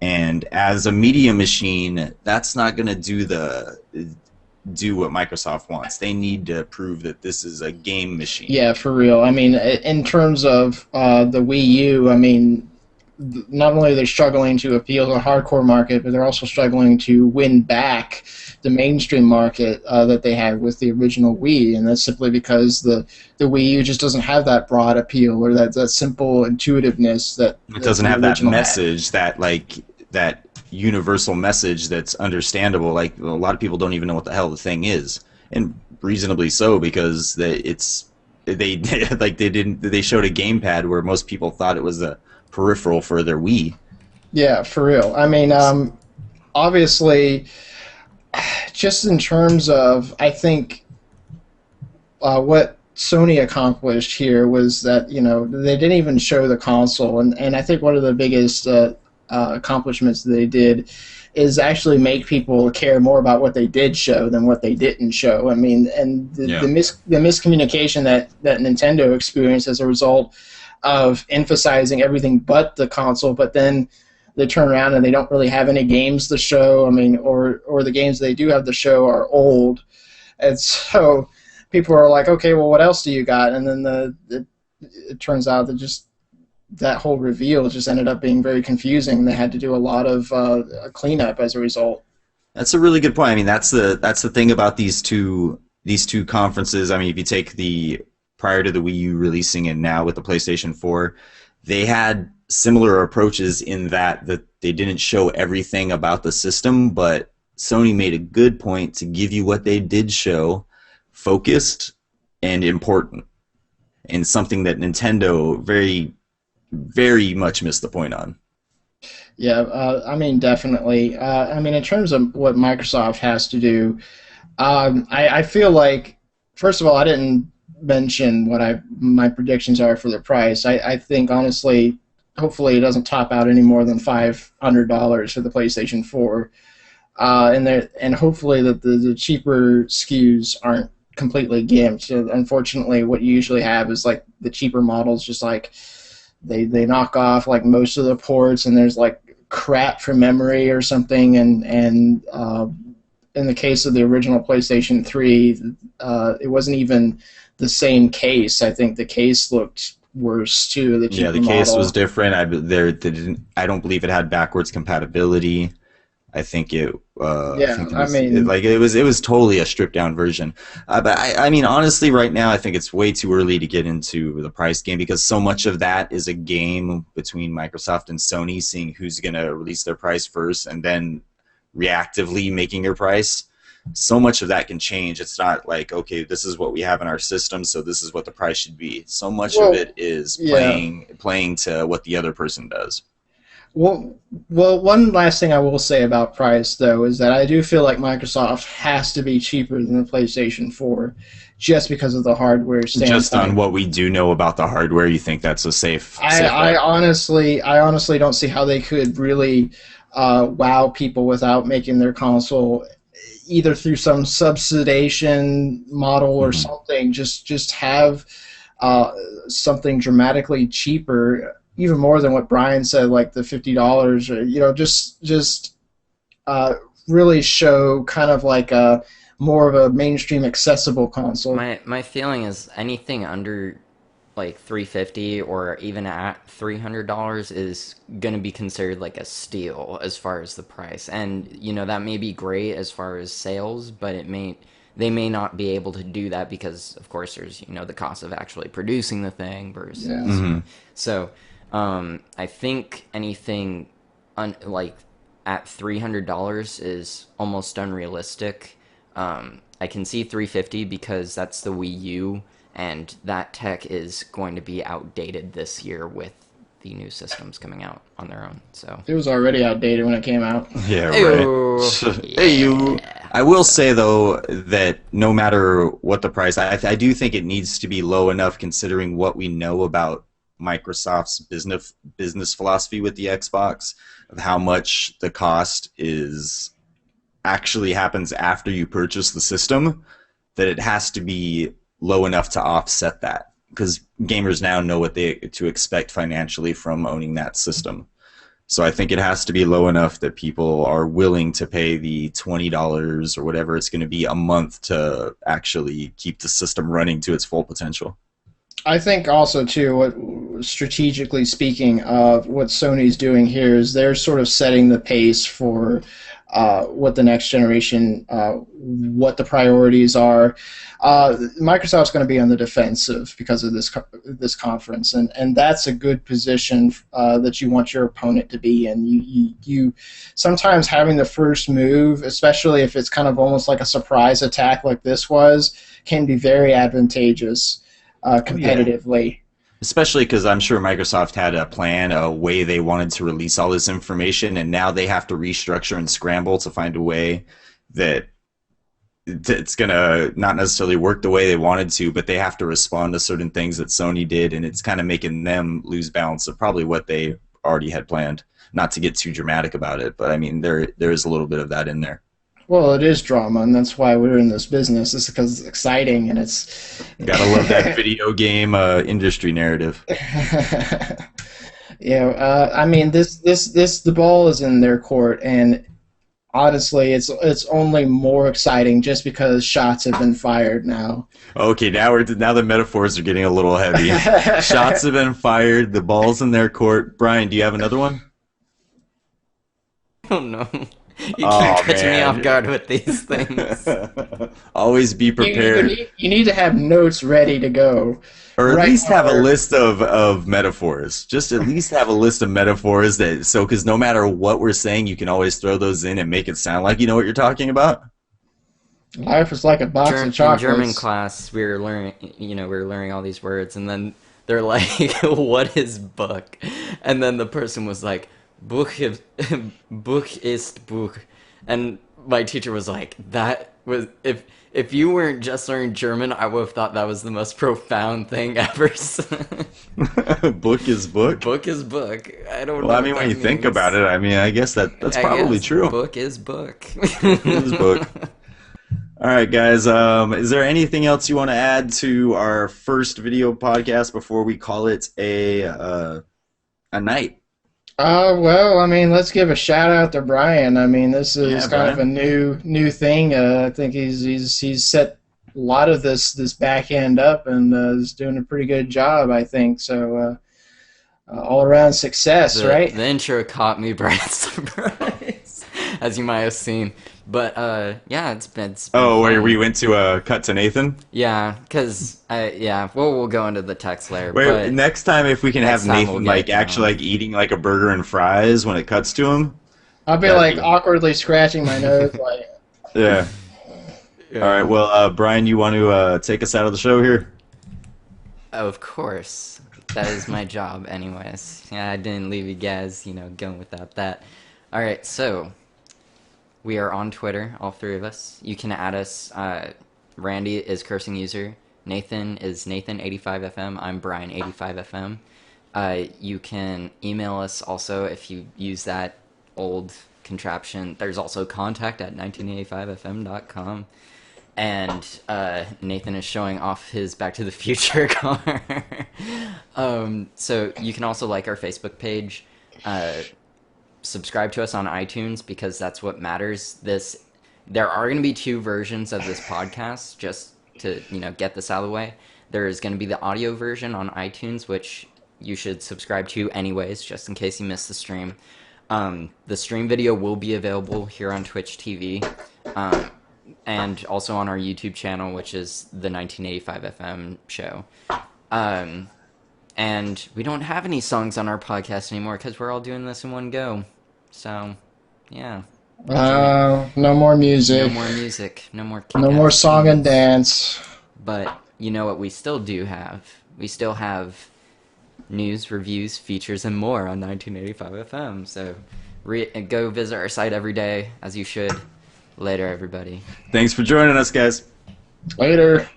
And as a media machine, that's not going to do what Microsoft wants. They need to prove that this is a game machine. Yeah, for real. I mean, in terms of the Wii U, I mean, not only are they struggling to appeal to the hardcore market, but they're also struggling to win back the mainstream market that they had with the original Wii, and that's simply because the Wii U just doesn't have that broad appeal or that simple intuitiveness It that doesn't the have that original had. message, that universal message that's understandable. Like a lot of people don't even know what the hell the thing is, and reasonably so because they like they showed a gamepad where most people thought it was a peripheral for their Wii. Yeah, for real. I mean, obviously, just in terms of, I think what Sony accomplished here was that they didn't even show the console, and I think one of the biggest accomplishments they did is actually make people care more about what they did show than what they didn't show. I mean, and Yeah. the miscommunication that Nintendo experienced as a result of emphasizing everything but the console, but then they turn around and they don't really have any games to show. I mean, or the games they do have to show are old, and so people are like, okay, well, what else do you got? And then it turns out that just that whole reveal just ended up being very confusing. They had to do a lot of cleanup as a result. That's a really good point. I mean, that's the thing about these two conferences. I mean, if you take the prior to the Wii U releasing and now with the PlayStation 4, they had similar approaches in that they didn't show everything about the system, but Sony made a good point to give you what they did show, focused and important, and something that Nintendo very, very much missed the point on. Yeah, I mean, definitely. I mean, in terms of what Microsoft has to do, I feel like, first of all, I didn't mention what my predictions are for the price. I think, honestly, hopefully it doesn't top out any more than $500 for the PlayStation 4. And hopefully that the cheaper SKUs aren't completely gimped. So unfortunately, what you usually have is like the cheaper models just like they knock off like most of the ports, and there's like crap for memory or something. And in the case of the original PlayStation 3, it wasn't even the same case. I think the case looked worse too, the Yeah, cheaper the case was model. different. They didn't. I don't believe it had backwards compatibility. I think it. I Yeah, think it I was mean, like it was totally a stripped down version. But I mean, honestly, right now, I think it's way too early to get into the price game because so much of that is a game between Microsoft and Sony, seeing who's going to release their price first, and then reactively making your price. So much of that can change. It's not like, okay, this is what we have in our system, so this is what the price should be. So much of well, it is yeah. playing to what the other person does. Well, well, one last thing I will say about price, though, is that I do feel like Microsoft has to be cheaper than the PlayStation 4 just because of the hardware Just on standpoint. what we do know about the hardware, you think that's a safe bet? I honestly don't see how they could really wow people without making their console either through some subsidization model or Mhm. something. Just have uh, something dramatically cheaper, even more than what Brian said, like the $50, or just uh, really show kind of like a more of a mainstream accessible console. My feeling is anything under like 350 or even at $300 is going to be considered like a steal as far as the price. And that may be great as far as sales, but they may not be able to do that because of course there's the cost of actually producing the thing Yeah. versus Mhm. so I think anything like at $300 is almost unrealistic. I can see 350 because that's the Wii U, and that tech is going to be outdated this year with the new systems coming out on their own. So, It was already outdated when it came out. Yeah, right. Ew. Hey, you. Yeah. I will So, say though that no matter what the price, I do think it needs to be low enough considering what we know about Microsoft's business philosophy with the Xbox, of how much the cost is actually happens after you purchase the system, that it has to be low enough to offset that because gamers now know what they to expect financially from owning that system. So I think it has to be low enough that people are willing to pay the $20 or whatever it's going to be a month to actually keep the system running to its full potential. I think also too, what strategically speaking of what Sony's doing here is they're sort of setting the pace for what the next generation, what the priorities are. Microsoft's going to be on the defensive because of this conference, and that's a good position that you want your opponent to be in. You sometimes having the first move, especially if it's kind of almost like a surprise attack like this was, can be very advantageous competitively. Especially because I'm sure Microsoft had a plan, a way they wanted to release all this information, and now they have to restructure and scramble to find a way that it's going to not necessarily work the way they wanted to, but they have to respond to certain things that Sony did, and it's kind of making them lose balance of probably what they already had planned. Not to get too dramatic about it, but I mean, there is a little bit of that in there. Well, it is drama, and that's why we're in this business. It's because it's exciting, and it's... Gotta love that video game industry narrative. Yeah, I mean, the ball is in their court, and honestly, it's only more exciting just because shots have been fired now. Okay, now the metaphors are getting a little heavy. Shots have been fired. The ball's in their court. Brian, do you have another one? Oh no. You keep Oh, catching me man. off guard with these things. Always be prepared. You need to have notes ready to go. Or at Right least have a now. list of metaphors. Just at least have a list of metaphors because no matter what we're saying, you can always throw those in and make it sound like you know what you're talking about. Life is like a box of In chocolates. German class, we were learning all these words, and then they're like, "What is book?" And then the person was like, "Buch ist, Buch ist Buch," and my teacher was like, "That was if you weren't just learning German, I would have thought that was the most profound thing ever." Book is book. Book is book. I don't know. Well, I mean, when you think about it, I mean, I guess that's probably true. Book is book. Book is book. All right, guys. Is there anything else you want to add to our first video podcast before we call it a night? Well, I mean, let's give a shout out to Brian. I mean, this is Yeah, kind of a Brian. new thing. I think he's set a lot of this back end up and is doing a pretty good job, I think. So all around success, right? The intro caught me by surprise, as you might have seen. But yeah, it's been Oh, where fun. we went to cut to Nathan? Yeah, because we'll go into the text later. Wait, But next time if we can next have time Nathan we'll get like actually like eating like a burger and fries when it cuts to him. I'll be that'd like be- awkwardly scratching my nose, like. Yeah. All right. Well, Brian, you want to take us out of the show here? Of course, that is my job, anyways. Yeah, I didn't leave you guys, going without that. All right, so we are on Twitter, all three of us. You can add us. Randy is cursing user. Nathan is Nathan85FM. I'm Brian85FM. You can email us also if you use that old contraption. There's also contact@1985fm.com. And Nathan is showing off his Back to the Future car. So you can also like our Facebook page. Subscribe to us on iTunes because that's what matters. There are going to be two versions of this podcast, just to get this out of the way. There is going to be the audio version on iTunes, which you should subscribe to anyways, just in case you missed the stream. The stream video will be available here on Twitch TV, and also on our YouTube channel, which is the 1985 FM show. And we don't have any songs on our podcast anymore because we're all doing this in one go. So, yeah. No more music. No more music. No more No more kick-ass song and tunes. dance. But you know what we still do have? We still have news, reviews, features, and more on 1985 FM. So go visit our site every day, as you should. Later, everybody. Thanks for joining us, guys. Later.